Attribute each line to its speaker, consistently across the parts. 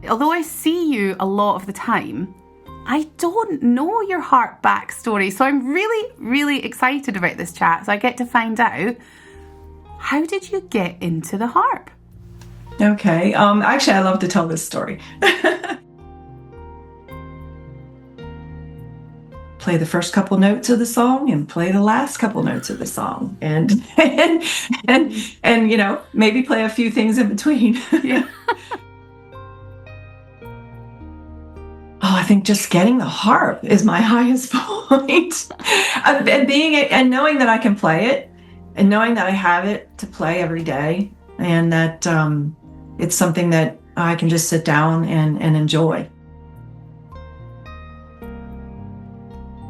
Speaker 1: although I see you a lot of the time, I don't know your harp backstory. So I'm really, really excited about this chat. So I get to find out, how did you get into the harp?
Speaker 2: Okay. Actually, I love to tell this story. Play the first couple notes of the song and play the last couple notes of the song, and you know, maybe play a few things in between.
Speaker 1: Yeah.
Speaker 2: I think just getting the harp is my highest point. and knowing that I can play it, and knowing that I have it to play every day, and that it's something that I can just sit down and enjoy.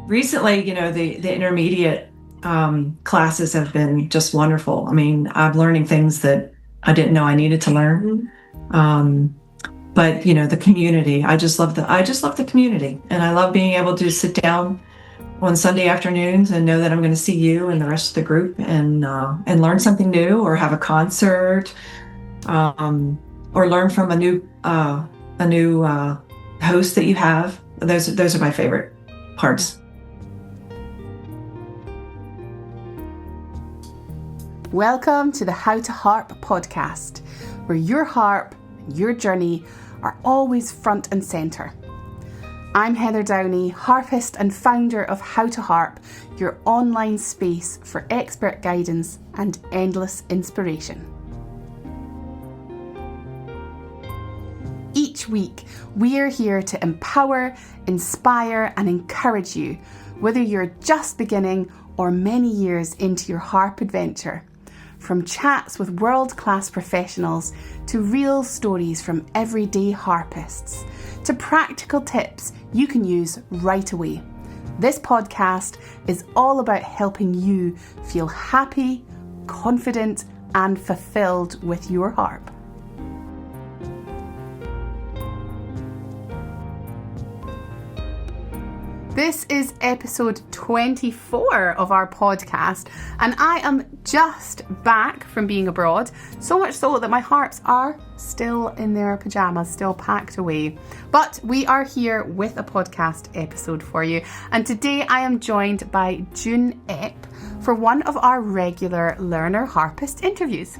Speaker 2: Recently, you know, the intermediate classes have been just wonderful. I mean, I'm learning things that I didn't know I needed to learn. But you know, the community, I just love the community, and I love being able to sit down on Sunday afternoons and know that I'm going to see you and the rest of the group and learn something new, or have a concert, or learn from a new host that you have. Those are my favorite parts.
Speaker 1: Welcome to the How to Harp podcast, where your harp and your journey are always front and centre. I'm Heather Downey, harpist and founder of How to Harp, your online space for expert guidance and endless inspiration. Each week, we are here to empower, inspire, and encourage you, whether you're just beginning or many years into your harp adventure. From chats with world-class professionals to real stories from everyday harpists to practical tips you can use right away. This podcast is all about helping you feel happy, confident, and fulfilled with your harp. This is episode 24 of our podcast, and I am just back from being abroad, so much so that my harps are still in their pajamas, still packed away. But we are here with a podcast episode for you, and today I am joined by June Epp for one of our regular learner harpist interviews.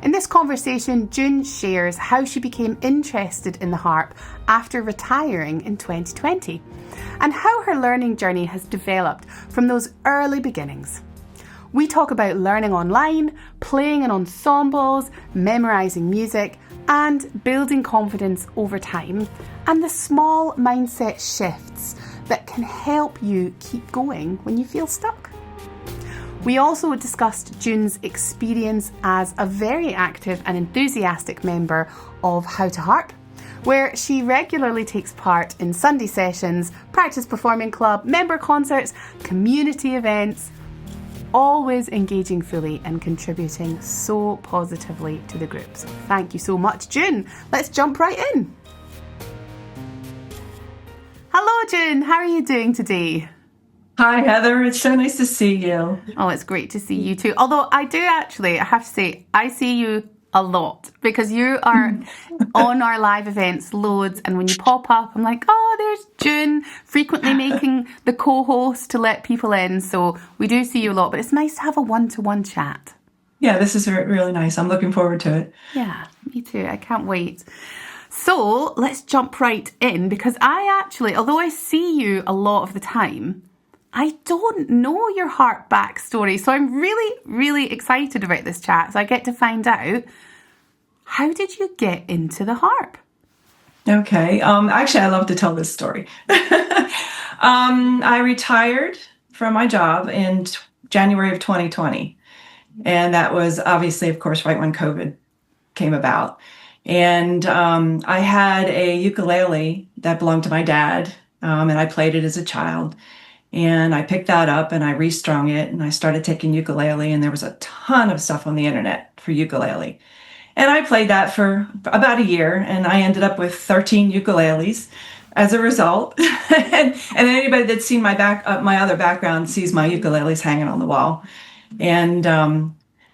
Speaker 1: In this conversation, June shares how she became interested in the harp after retiring in 2020 and how her learning journey has developed from those early beginnings. We talk about learning online, playing in ensembles, memorising music, and building confidence over time, and the small mindset shifts that can help you keep going when you feel stuck. We also discussed June's experience as a very active and enthusiastic member of How to Harp, where she regularly takes part in Sunday sessions, practice performing club, member concerts, community events, always engaging fully and contributing so positively to the group. So thank you so much, June. Let's jump right in. Hello, June. How are you doing today?
Speaker 2: Hi, Heather. It's so nice to see you.
Speaker 1: Oh, it's great to see you too. Although I have to say, I see you a lot because you are on our live events loads, and when you pop up, I'm like, oh, there's June, frequently making the co-host to let people in. So we do see you a lot, but it's nice to have a one-to-one chat.
Speaker 2: Yeah, this is really nice. I'm looking forward to it.
Speaker 1: Yeah, me too. I can't wait. So let's jump right in, because I actually, although I see you a lot of the time, I don't know your harp backstory. So I'm really, really excited about this chat. So I get to find out, how did you get into the harp?
Speaker 2: Okay. Actually, I love to tell this story. I retired from my job in January of 2020. And that was obviously, of course, right when COVID came about. And I had a ukulele that belonged to my dad, and I played it as a child. And I picked that up and I restrung it, and I started taking ukulele, and there was a ton of stuff on the internet for ukulele. And I played that for about a year, and I ended up with 13 ukuleles as a result. and anybody that's seen my other background sees my ukuleles hanging on the wall. And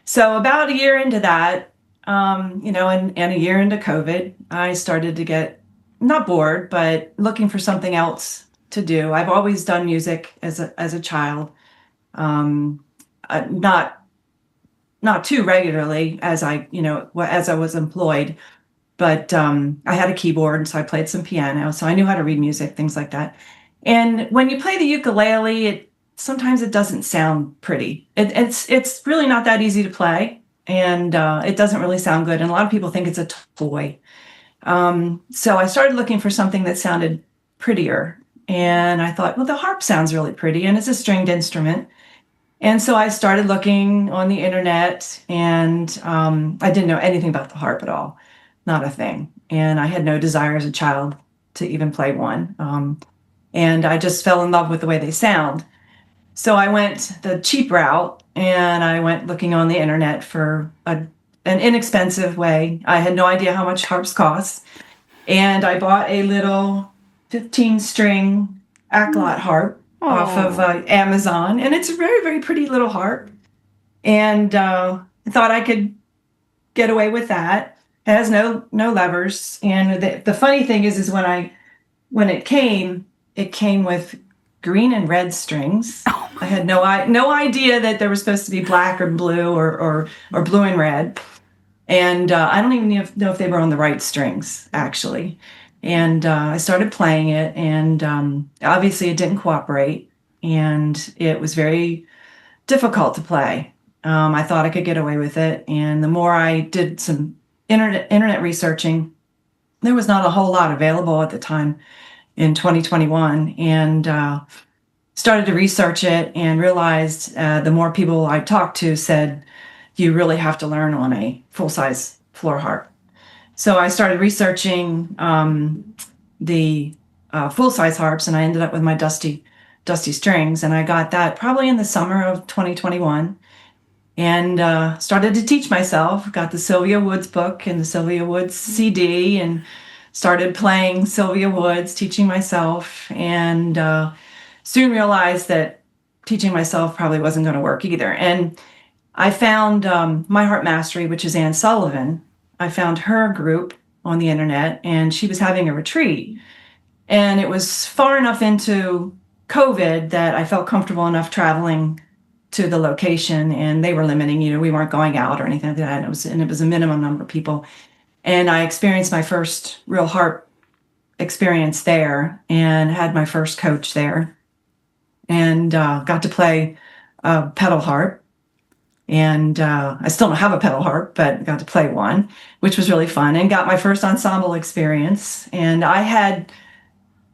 Speaker 2: so about a year into that, and a year into COVID, I started to get not bored, but looking for something else to do. I've always done music as a child, um, not too regularly as I was employed, but I had a keyboard, so I played some piano, so I knew how to read music, things like that. And when you play the ukulele, sometimes it doesn't sound pretty. It's really not that easy to play, and it doesn't really sound good. And a lot of people think it's a toy. So I started looking for something that sounded prettier, and I thought, well, the harp sounds really pretty, and it's a stringed instrument. And so I started looking on the internet, and I didn't know anything about the harp at all, not a thing. And I had no desire as a child to even play one. And I just fell in love with the way they sound. So I went the cheap route, and I went looking on the internet for an inexpensive way. I had no idea how much harps cost. And I bought a little 15-string Acklot harp off of Amazon, and it's a very, very pretty little harp. And I thought I could get away with that. It has no levers. And the funny thing is when it came with green and red strings. I had no idea that there was supposed to be black or blue or blue and red. And I don't even know if they were on the right strings, actually. And I started playing it, and obviously it didn't cooperate, and it was very difficult to play. I thought I could get away with it, and the more I did some internet researching, there was not a whole lot available at the time in 2021, and started to research it and realized the more people I talked to said, you really have to learn on a full-size floor harp. So I started researching the full-size harps, and I ended up with my dusty strings, and I got that probably in the summer of 2021, and started to teach myself. Got the Sylvia Woods book and the Sylvia Woods CD, and started playing Sylvia Woods, teaching myself, and soon realized that teaching myself probably wasn't going to work either. And I found My Harp Mastery, which is Anne Sullivan. I found her group on the internet, and she was having a retreat. And it was far enough into COVID that I felt comfortable enough traveling to the location, and they were limiting, we weren't going out or anything like that. And it was a minimum number of people. And I experienced my first real harp experience there, and had my first coach there, and got to play pedal harp. And I still don't have a pedal harp, but got to play one, which was really fun, and got my first ensemble experience. And I had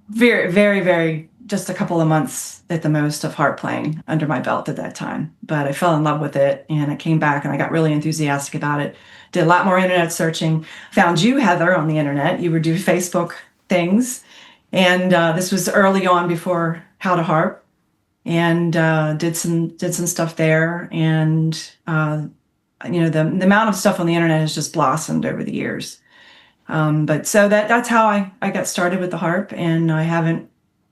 Speaker 2: very, very, very, just a couple of months at the most of harp playing under my belt at that time. But I fell in love with it, and I came back, and I got really enthusiastic about it. Did a lot more internet searching. Found you, Heather, on the internet. You would do Facebook things. And this was early on before How to Harp. And did some stuff there, and the amount of stuff on the internet has just blossomed over the years. But so that's how I got started with the harp, and I haven't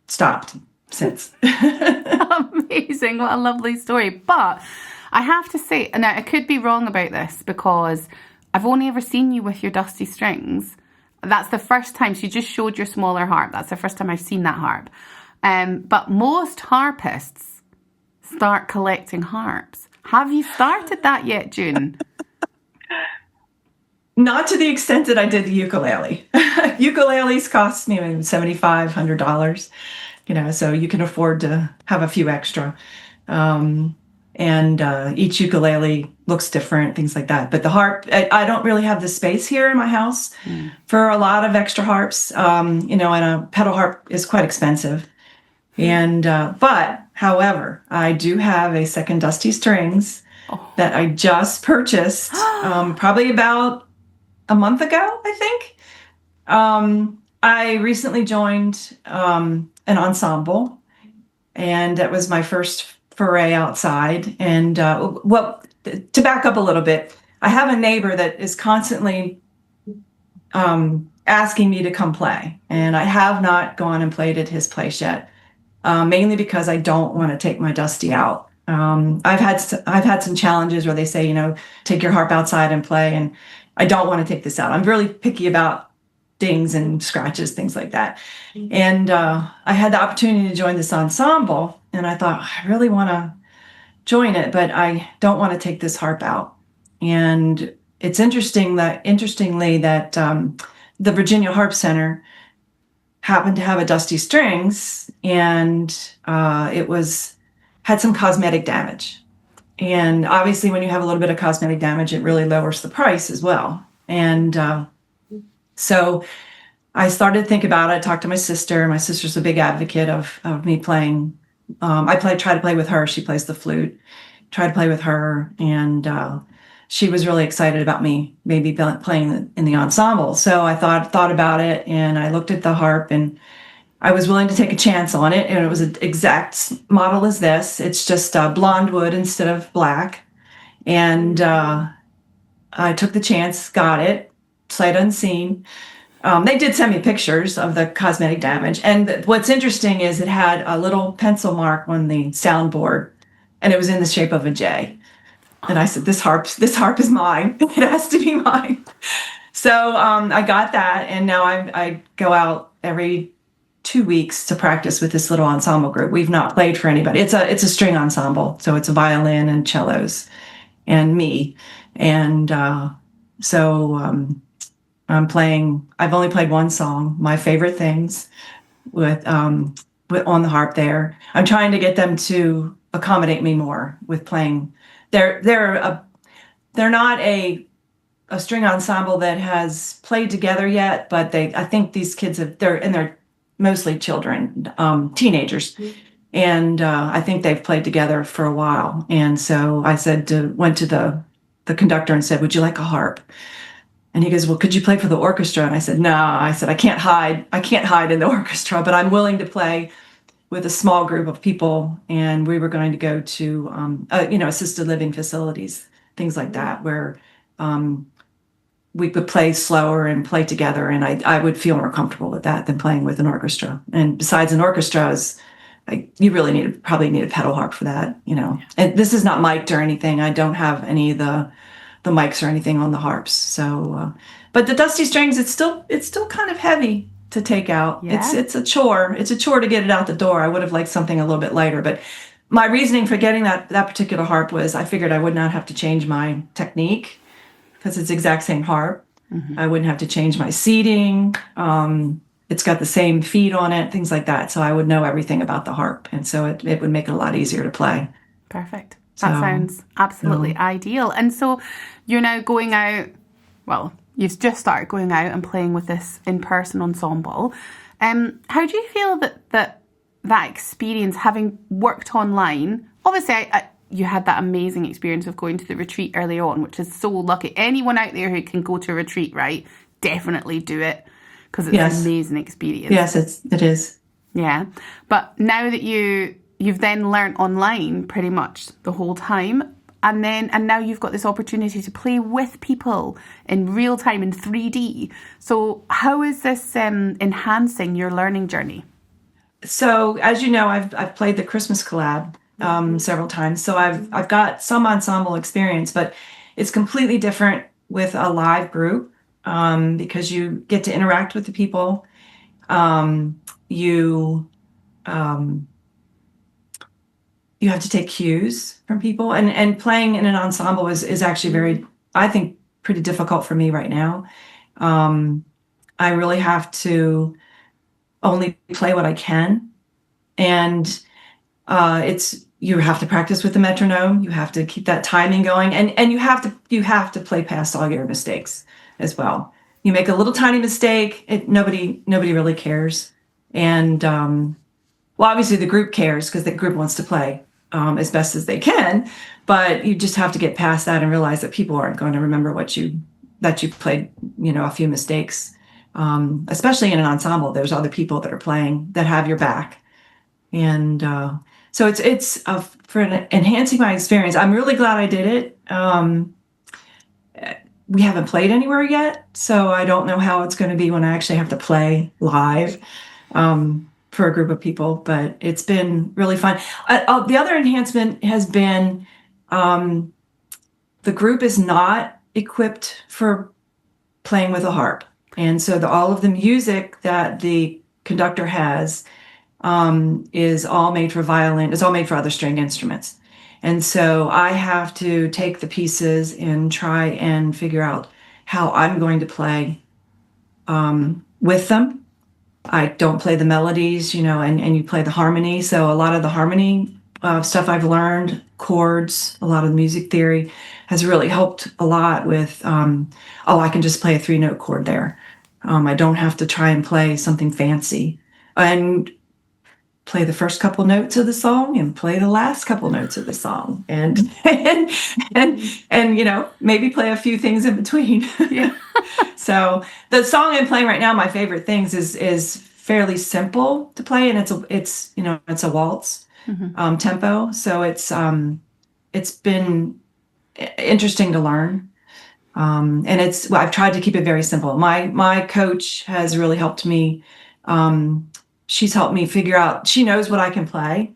Speaker 2: stopped since.
Speaker 1: Amazing, what a lovely story. But I have to say, now I could be wrong about this, because I've only ever seen you with your dusty strings. That's the first time. So you just showed your smaller harp. That's the first time I've seen that harp. But most harpists start collecting harps. Have you started that yet, June?
Speaker 2: Not to the extent that I did the ukulele. Ukuleles cost me $7,500, so you can afford to have a few extra. And each ukulele looks different, things like that. But the harp, I don't really have the space here in my house for a lot of extra harps. And a pedal harp is quite expensive. And but however, I do have a second dusty strings that I just purchased probably about a month ago, I think. I recently joined an ensemble, and that was my first foray outside. And to back up a little bit, I have a neighbor that is constantly asking me to come play, and I have not gone and played at his place yet. Mainly because I don't want to take my dusty out. I've had some challenges where they say, take your harp outside and play, I don't want to take this out. I'm really picky about dings and scratches, things like that. And I had the opportunity to join this ensemble, and I thought, I really want to join it, but I don't want to take this harp out. And it's interestingly that the Virginia Harp Center happened to have a dusty strings, and it had some cosmetic damage. And obviously, when you have a little bit of cosmetic damage, it really lowers the price as well. And so I started to think about it. I talked to my sister. My sister's a big advocate of me playing. Try to play with her. She plays the flute. Try to play with her, and she was really excited about me maybe playing in the ensemble. So I thought about it, and I looked at the harp, and I was willing to take a chance on it. And it was an exact model as this. It's just blonde wood instead of black. And I took the chance, got it, sight unseen. They did send me pictures of the cosmetic damage. And what's interesting is it had a little pencil mark on the soundboard, and it was in the shape of a J. And I said, this harp is mine. It has to be mine. So I got that, and now I go out every 2 weeks to practice with this little ensemble group. We've not played for anybody. It's a string ensemble, so it's a violin and cellos and me. And I'm playing. I've only played one song, My Favorite Things, with on the harp there. I'm trying to get them to accommodate me more with playing. They're not a string ensemble that has played together yet, but I think these kids they're mostly children, teenagers. And I think they've played together for a while. And so I went to the conductor and said, would you like a harp? And he goes, well, could you play for the orchestra? And I said, no. I said, I can't hide in the orchestra, but I'm willing to play with a small group of people. And we were going to go to, assisted living facilities, things like that, where we could play slower and play together. And I would feel more comfortable with that than playing with an orchestra. And besides, an orchestra you really probably need a pedal harp for that, And this is not mic'd or anything. I don't have any of the mics or anything on the harps. So, but the dusty strings, it's still kind of heavy to take out.
Speaker 1: Yeah.
Speaker 2: It's a chore. It's a chore to get it out the door. I would have liked something a little bit lighter, but my reasoning for getting that particular harp was I figured I would not have to change my technique because it's the exact same harp. Mm-hmm. I wouldn't have to change my seating. It's got the same feet on it, things like that. So I would know everything about the harp. And so it would make it a lot easier to play.
Speaker 1: Perfect. That sounds absolutely ideal. And so you're now going out, well, you've just started going out and playing with this in-person ensemble. How do you feel that experience, having worked online, obviously you had that amazing experience of going to the retreat early on, which is so lucky. Anyone out there who can go to a retreat, right, definitely do it because it's an amazing experience.
Speaker 2: Yes, it is.
Speaker 1: Yeah. But now that you've then learned online pretty much the whole time, and now you've got this opportunity to play with people in real time in 3D. So how is this enhancing your learning journey?
Speaker 2: So as you know, I've played the Christmas collab several times. So I've got some ensemble experience, but it's completely different with a live group because you get to interact with the people. You have to take cues from people, and playing in an ensemble is actually very, I think, pretty difficult for me right now. I really have to only play what I can, and you have to practice with the metronome. You have to keep that timing going, and you have to play past all your mistakes as well. You make a little tiny mistake, nobody really cares, and well, obviously the group cares because the group wants to play as best as they can, but you just have to get past that and realize that people aren't going to remember that you played, a few mistakes. Especially in an ensemble, there's other people that are playing that have your back, and so it's for enhancing my experience. I'm really glad I did it. We haven't played anywhere yet, so I don't know how it's going to be when I actually have to play live for a group of people, but it's been really fun. The other enhancement has been the group is not equipped for playing with a harp. And so all of the music that the conductor has is all made for violin, is all made for other stringed instruments. And so I have to take the pieces and try and figure out how I'm going to play with them. I don't play the melodies, and you play the harmony. So a lot of the harmony stuff I've learned, chords, a lot of the music theory has really helped a lot with, I can just play a 3-note chord there. I don't have to try and play something fancy. And play the first couple notes of the song and play the last couple notes of the song and maybe play a few things in between.
Speaker 1: Yeah.
Speaker 2: So the song I'm playing right now, my favorite things, is fairly simple to play, and it's a waltz tempo. So it's been interesting to learn. And I've tried to keep it very simple. My coach has really helped me. She's helped me figure out, she knows what I can play.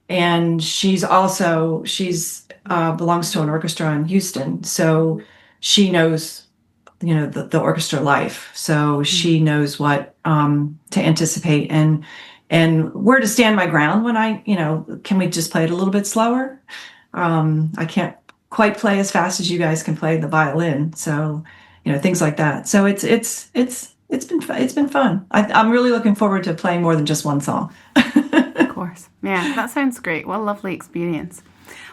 Speaker 2: And she's belongs to an orchestra in Houston. So she knows, the orchestra life. So she knows what to anticipate and where to stand my ground when can we just play it a little bit slower? I can't quite play as fast as you guys can play the violin. So, things like that. So it's been fun. I'm really looking forward to playing more than just one song.
Speaker 1: Of course. Yeah, that sounds great. What a lovely experience.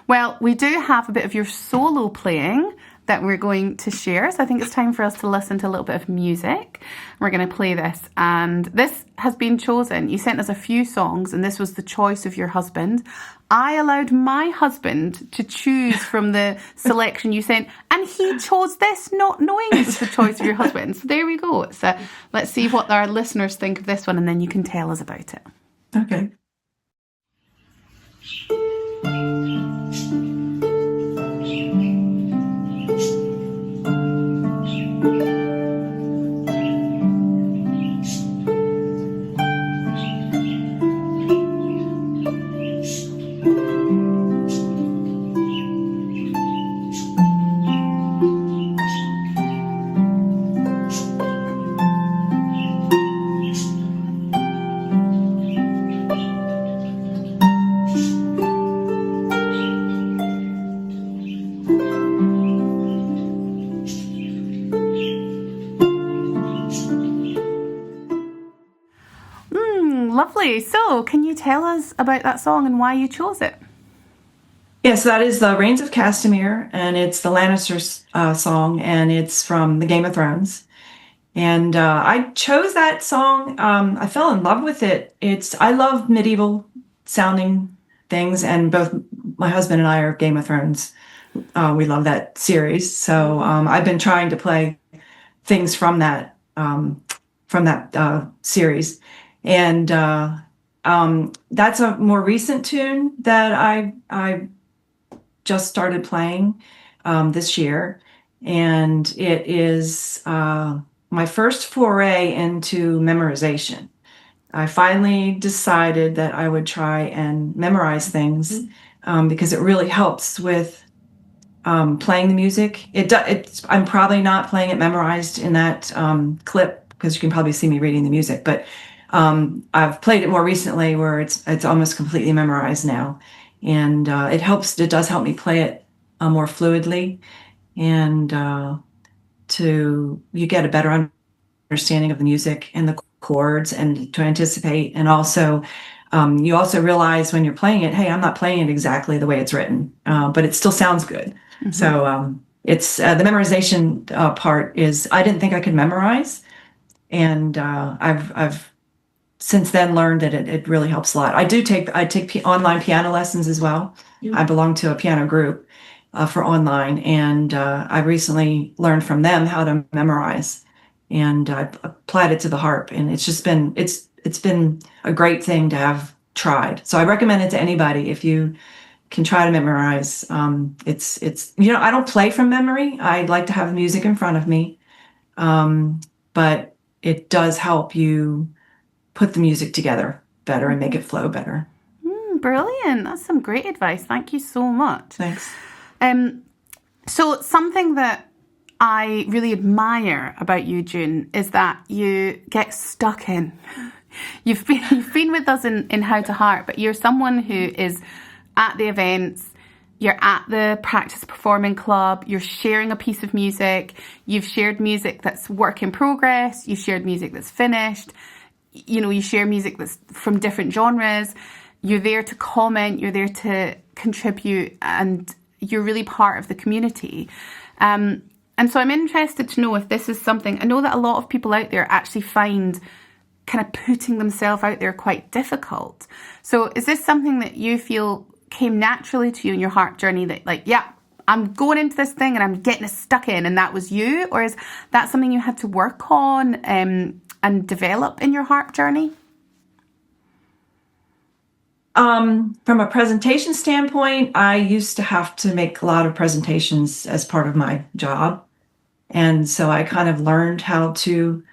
Speaker 1: Well, we do have a bit of your solo playing that we're going to share. So I think it's time for us to listen to a little bit of music. We're going to play this. And this has been chosen. You sent us a few songs, and this was the choice of your husband. I allowed my husband to choose from the selection you sent, and he chose this not knowing it was the choice of your husband. So there we go. So let's see what our listeners think of this one, and then you can tell us about it.
Speaker 2: Okay.
Speaker 1: Lovely. So, can you tell us about that song and why you chose it?
Speaker 2: Yes, that is the Reigns of Castamere, and it's the Lannisters song, and it's from the Game of Thrones. And I chose that song. I fell in love with it. I love medieval sounding things, and both my husband and I are Game of Thrones. We love that series. So I've been trying to play things from that series. And that's a more recent tune that I just started playing this year. And it is my first foray into memorization. I finally decided that I would try and memorize things because it really helps with playing the music. I'm probably not playing it memorized in that clip because you can probably see me reading the music, but I've played it more recently where it's almost completely memorized now, and it does help me play it more fluidly, and you get a better understanding of the music and the chords and to anticipate, and also you also realize when you're playing it, hey, I'm not playing it exactly the way it's written, but it still sounds good. Mm-hmm. So it's the memorization part is I didn't think I could memorize, and I've since then learned that it really helps a lot. I take online piano lessons as well. Mm-hmm. I belong to a piano group for online, and I recently learned from them how to memorize, and I applied it to the harp, and it's been a great thing to have tried. So I recommend it to anybody if you can try to memorize. It's I don't play from memory. I like to have the music in front of me, but it does help you put the music together better and make it flow better.
Speaker 1: Brilliant. That's some great advice. Thank you so much.
Speaker 2: Thanks.
Speaker 1: So something that I really admire about you, June, is that you get stuck in. You've been with us in How to Harp, but you're someone who is at the events, you're at the practice performing club, you're sharing a piece of music, you've shared music that's work in progress, you've shared music that's finished, you share music that's from different genres, you're there to comment, you're there to contribute, and you're really part of the community. And so I'm interested to know if this is something, I know that a lot of people out there actually find kind of putting themselves out there quite difficult. So is this something that you feel came naturally to you in your harp journey, that like, yeah, I'm going into this thing and I'm getting stuck in, and that was you? Or is that something you had to work on and develop in your harp journey?
Speaker 2: From a presentation standpoint, I used to have to make a lot of presentations as part of my job. And so I kind of learned how to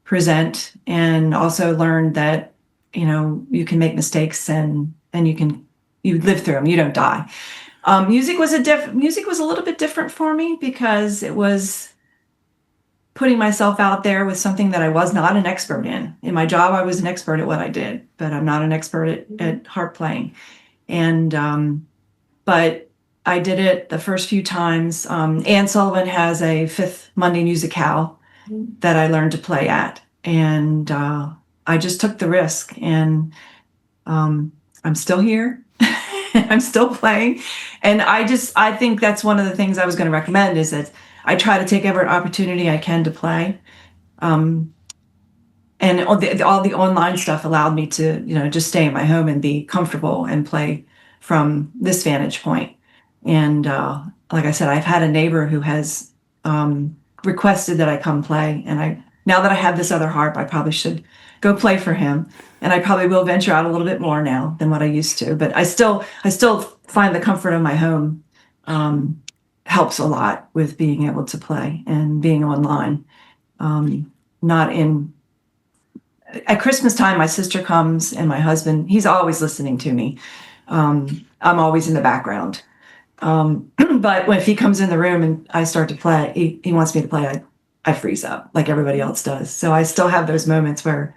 Speaker 2: present, and also learned that, you can make mistakes and you live through them, you don't die. Music was a little bit different for me, because it was putting myself out there with something that I was not an expert in. In my job, I was an expert at what I did, but I'm not an expert at harp playing. And but I did it the first few times. Ensemble has a fifth Monday musicale that I learned to play at, and I just took the risk, and I'm still here. I'm still playing, and I think that's one of the things I was going to recommend, is that I try to take every opportunity I can to play. And all the online stuff allowed me to, just stay in my home and be comfortable and play from this vantage point. And like I said, I've had a neighbor who has requested that I come play. And now that I have this other harp, I probably should go play for him. And I probably will venture out a little bit more now than what I used to. But I still find the comfort of my home helps a lot with being able to play and being online. Not in At Christmas time, my sister comes, and my husband, he's always listening to me. I'm always in the background. But if he comes in the room and I start to play, he wants me to play, I freeze up like everybody else does. So I still have those moments where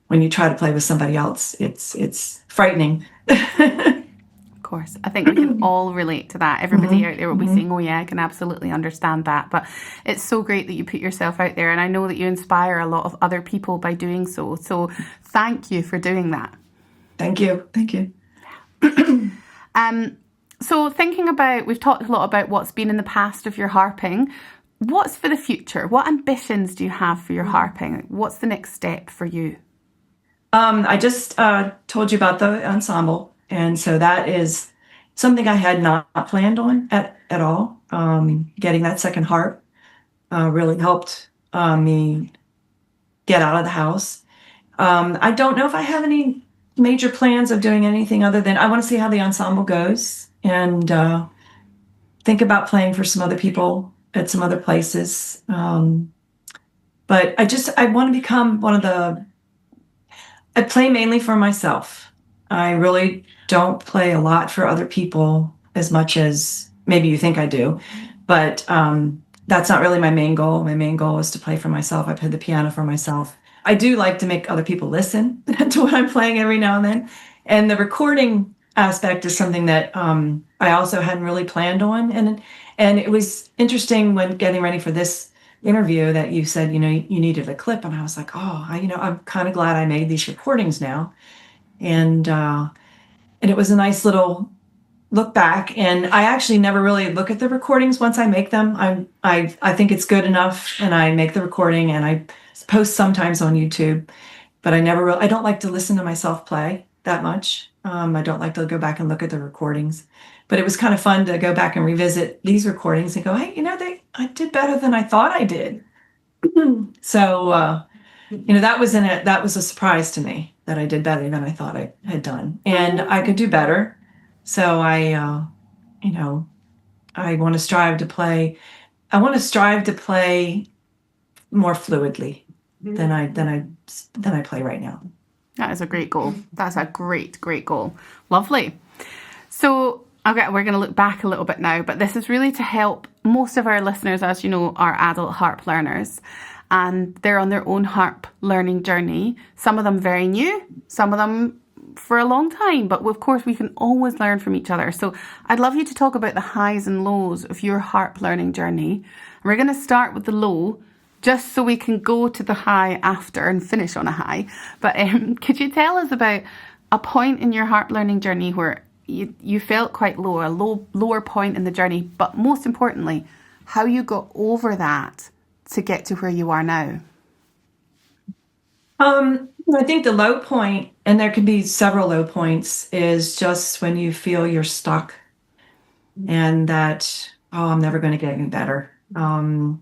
Speaker 2: when you try to play with somebody else, it's frightening.
Speaker 1: Of course. I think we can all relate to that. Everybody out there will be saying, oh yeah, I can absolutely understand that. But it's so great that you put yourself out there. And I know that you inspire a lot of other people by doing so. So thank you for doing that.
Speaker 2: Thank you. Thank you.
Speaker 1: So thinking about, we've talked a lot about what's been in the past of your harping. What's for the future? What ambitions do you have for your harping? What's the next step for you?
Speaker 2: I just told you about the ensemble. And so that is something I had not planned on at all. Getting that second harp really helped me get out of the house. I don't know if I have any major plans of doing anything other than I want to see how the ensemble goes, and think about playing for some other people at some other places. But I want to become I play mainly for myself. I really don't play a lot for other people as much as maybe you think I do, but that's not really my main goal. My main goal is to play for myself. I play the piano for myself. I do like to make other people listen to what I'm playing every now and then. And the recording aspect is something that I also hadn't really planned on. And it was interesting when getting ready for this interview that you said, you needed a clip. And I was like, I'm kind of glad I made these recordings now. And it was a nice little look back. And I actually never really look at the recordings once I make them. I think it's good enough, and I make the recording and I post sometimes on YouTube, but I don't like to listen to myself play that much. I don't like to go back and look at the recordings, but it was kind of fun to go back and revisit these recordings and go, hey, I did better than I thought I did. So, that was a surprise to me that I did better than I thought I had done, and I could do better. So I want to strive to play. I want to strive to play more fluidly than I play right now.
Speaker 1: That is a great goal. That's a great goal. Lovely. So Okay, we're going to look back a little bit now, but this is really to help most of our listeners, as you know, are adult harp learners, and they're on their own harp learning journey. Some of them very new, some of them for a long time, but of course we can always learn from each other. So I'd love you to talk about the highs and lows of your harp learning journey. We're going to start with the low, just so we can go to the high after and finish on a high. But could you tell us about a point in your harp learning journey where you felt quite low, a lower point in the journey, but most importantly, how you got over that to get to where you are now?
Speaker 2: I think the low point, and there can be several low points, is just when you feel you're stuck and that, oh, I'm never going to get any better. I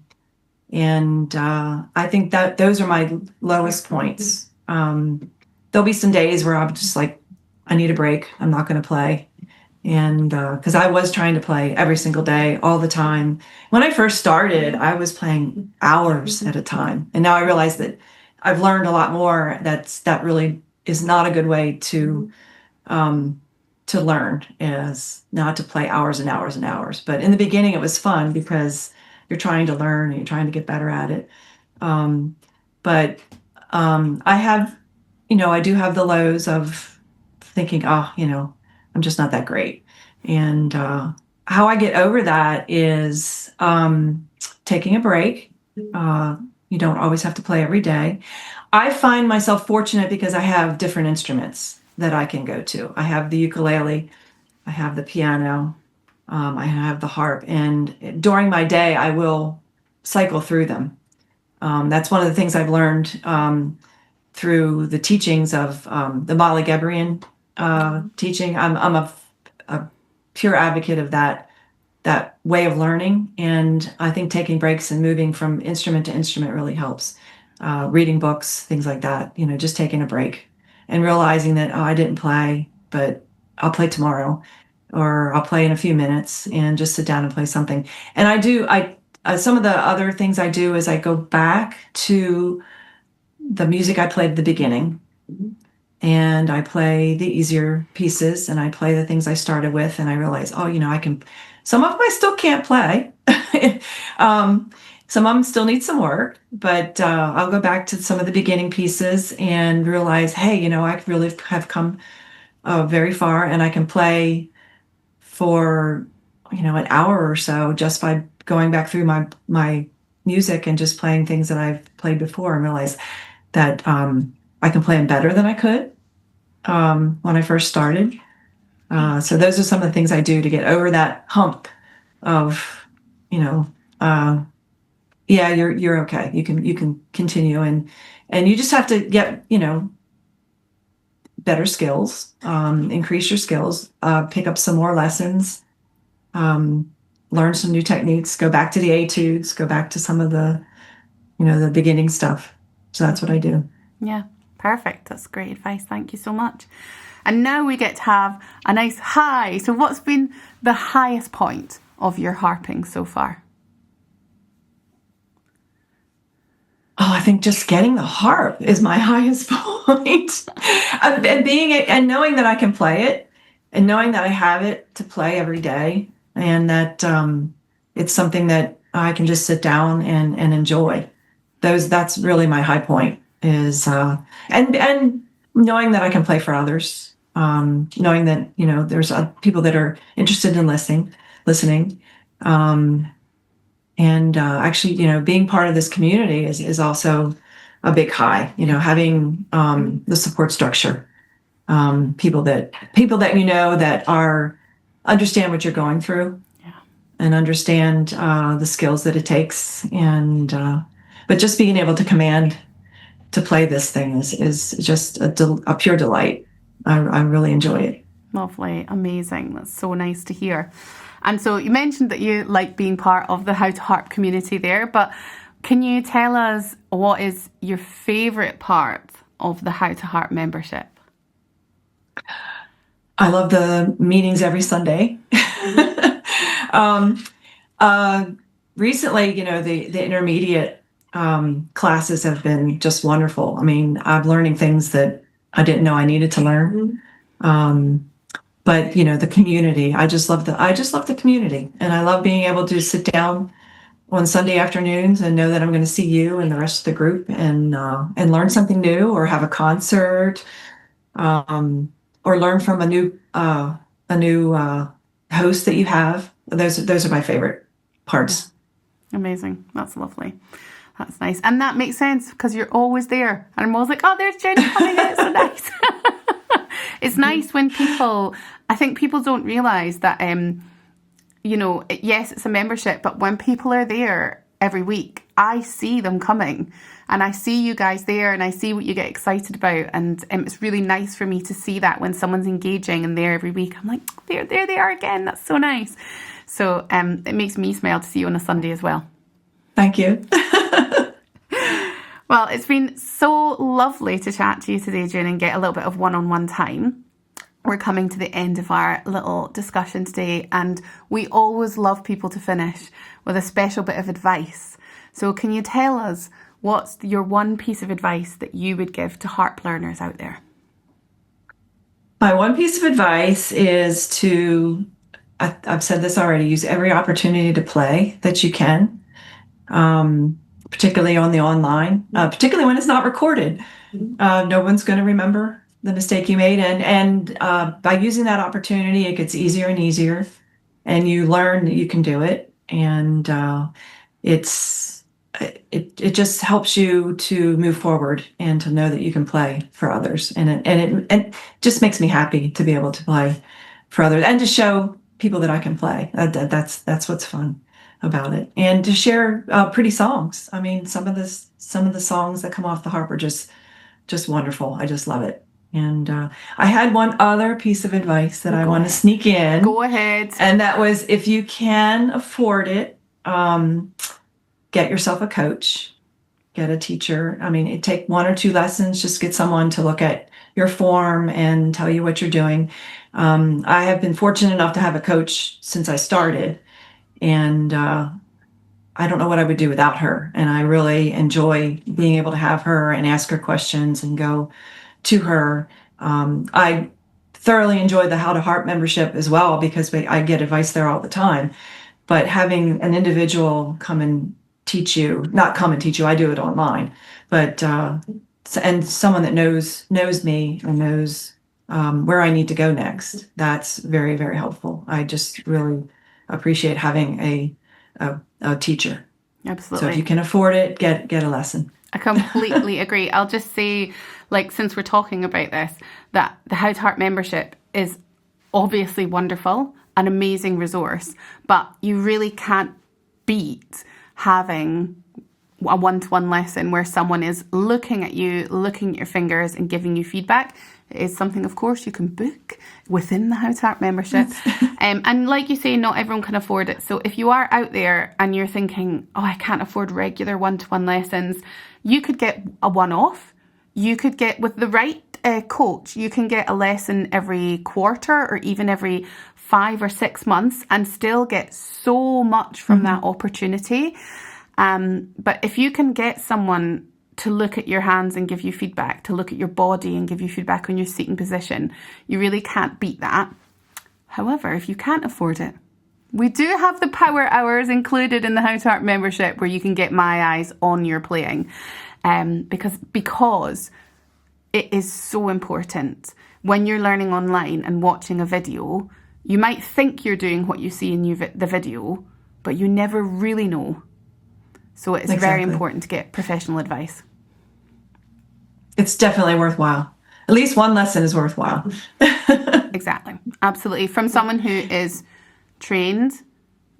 Speaker 2: think that those are my lowest points. There'll be some days where I'm just like, I need a break. I'm not going to play. And because I was trying to play every single day, all the time. When I first started, I was playing hours at a time. And now I realize that I've learned a lot more. That really is not a good way to learn, is not to play hours and hours and hours. But in the beginning, it was fun because you're trying to learn and you're trying to get better at it. I have, I do have the lows of thinking, oh, I'm just not that great. And how I get over that is taking a break. You don't always have to play every day. I find myself fortunate because I have different instruments that I can go to. I have the ukulele, I have the piano, I have the harp. And during my day, I will cycle through them. That's one of the things I've learned through the teachings of the Molly Gebrian teaching. I'm a pure advocate of that way of learning, and I think taking breaks and moving from instrument to instrument really helps. Reading books, things like that. Just taking a break and realizing that, oh, I didn't play, but I'll play tomorrow, or I'll play in a few minutes, and just sit down and play something. And I do. Some of the other things I do is I go back to the music I played at the beginning. And I play the easier pieces, and I play the things I started with, and I realize, oh, I can. Some of them I still can't play. Some of them still need some work, but I'll go back to some of the beginning pieces and realize, hey, I really have come very far, and I can play for an hour or so just by going back through my music and just playing things that I've played before, and realize that I can play them better than I could when I first started. So those are some of the things I do to get over that hump of, you're okay. You can continue, and you just have to get, better skills, increase your skills, pick up some more lessons, learn some new techniques, go back to the etudes, go back to some of the, the beginning stuff. So that's what I do.
Speaker 1: Yeah, perfect. That's great advice. Thank you so much. And now we get to have a nice high. So what's been the highest point of your harping so far?
Speaker 2: Oh, I think just getting the harp is my highest point. and knowing that I can play it, and knowing that I have it to play every day, and that it's something that I can just sit down and enjoy. That's really my high point, is and knowing that I can play for others, knowing that there's people that are interested in listening, and actually being part of this community is also a big high. Having the support structure, people that that are understand what you're going through, and understand the skills that it takes, and but just being able to command to play this thing is just a pure delight. I really enjoy it.
Speaker 1: Lovely, amazing. That's so nice to hear. And so you mentioned that you like being part of the How to Harp community there, but can you tell us what is your favourite part of the How to Harp membership?
Speaker 2: I love the meetings every Sunday. Recently, the intermediate classes have been just wonderful. I mean, I'm learning things that I didn't know I needed to learn. But the community, I just love the community, and I love being able to sit down on Sunday afternoons and know that I'm going to see you and the rest of the group and learn something new, or have a concert, or learn from a new host that you have. Those are my favorite parts.
Speaker 1: Amazing. That's lovely. That's nice. And that makes sense because you're always there. And I'm always like, oh, there's Jen coming in. It's so nice. It's nice when I think people don't realise that, yes, it's a membership, but when people are there every week, I see them coming and I see you guys there and I see what you get excited about. And it's really nice for me to see that when someone's engaging and there every week. I'm like, there they are again. That's so nice. So it makes me smile to see you on a Sunday as well.
Speaker 2: Thank you.
Speaker 1: Well, it's been so lovely to chat to you today, June, and get a little bit of one-on-one time. We're coming to the end of our little discussion today, and we always love people to finish with a special bit of advice. So can you tell us what's your one piece of advice that you would give to harp learners out there?
Speaker 2: My one piece of advice is I've said this already, use every opportunity to play that you can. Particularly on the online, particularly when it's not recorded. No one's going to remember the mistake you made. And by using that opportunity, it gets easier and easier. And you learn that you can do it. And it just helps you to move forward and to know that you can play for others. And it just makes me happy to be able to play for others and to show people that I can play. That's what's fun about it, and to share pretty songs. I mean, some of the songs that come off the harp are just wonderful. I just love it. And I had one other piece of advice that I want to sneak in.
Speaker 1: Go ahead.
Speaker 2: And that was, if you can afford it, get yourself a coach, get a teacher. I mean, it take 1 or 2 lessons. Just get someone to look at your form and tell you what you're doing. I have been fortunate enough to have a coach since I started. And I don't know what I would do without her. And I really enjoy being able to have her and ask her questions and go to her. I thoroughly enjoy the How to Harp membership as well, because I get advice there all the time. But having an individual come and teach you, not come and teach you, I do it online, but and someone that knows me and knows where I need to go next, that's very, very helpful. I just really appreciate having a teacher.
Speaker 1: Absolutely.
Speaker 2: So if you can afford it, get a lesson.
Speaker 1: I completely agree. I'll just say, since we're talking about this, that the How to Harp membership is obviously wonderful, an amazing resource, but you really can't beat having a one-to-one lesson where someone is looking at you, looking at your fingers and giving you feedback. It is something, of course, you can book within the How to Harp membership. And like you say, not everyone can afford it. So if you are out there and you're thinking, oh, I can't afford regular one-to-one lessons, you could get a one-off. You could get, with the right coach, you can get a lesson every quarter or even every 5 or 6 months and still get so much from that opportunity. But if you can get someone to look at your hands and give you feedback, to look at your body and give you feedback on your seating position, you really can't beat that. However, if you can't afford it, we do have the power hours included in the How to Harp membership where you can get my eyes on your playing. Because it is so important. When you're learning online and watching a video, you might think you're doing what you see in the video, but you never really know. So it's very important to get professional advice.
Speaker 2: It's definitely worthwhile. At least one lesson is worthwhile.
Speaker 1: Exactly. Absolutely. From someone who is trained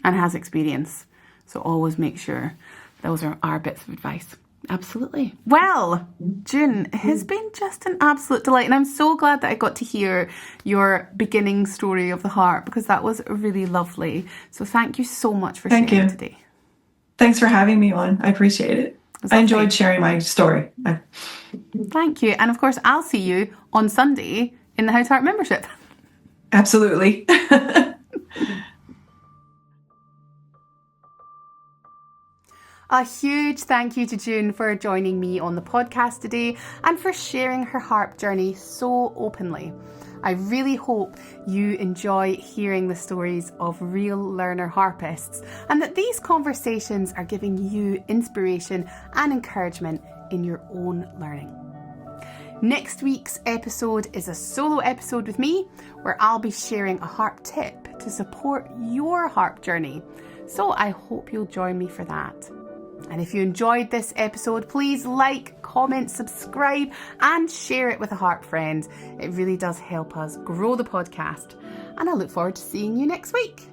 Speaker 1: and has experience. So always make sure those are our bits of advice. Absolutely. Well, June, it has been just an absolute delight. And I'm so glad that I got to hear your beginning story of the harp, because that was really lovely. So thank you so much for sharing today.
Speaker 2: Thanks for having me on. I appreciate it. I enjoyed sharing my story.
Speaker 1: Thank you. And of course, I'll see you on Sunday in the How to Harp membership.
Speaker 2: Absolutely.
Speaker 1: A huge thank you to June for joining me on the podcast today and for sharing her harp journey so openly. I really hope you enjoy hearing the stories of real learner harpists and that these conversations are giving you inspiration and encouragement in your own learning. Next week's episode is a solo episode with me where I'll be sharing a harp tip to support your harp journey. So I hope you'll join me for that. And if you enjoyed this episode, please like, comment, subscribe and share it with a harp friend. It really does help us grow the podcast. And I look forward to seeing you next week.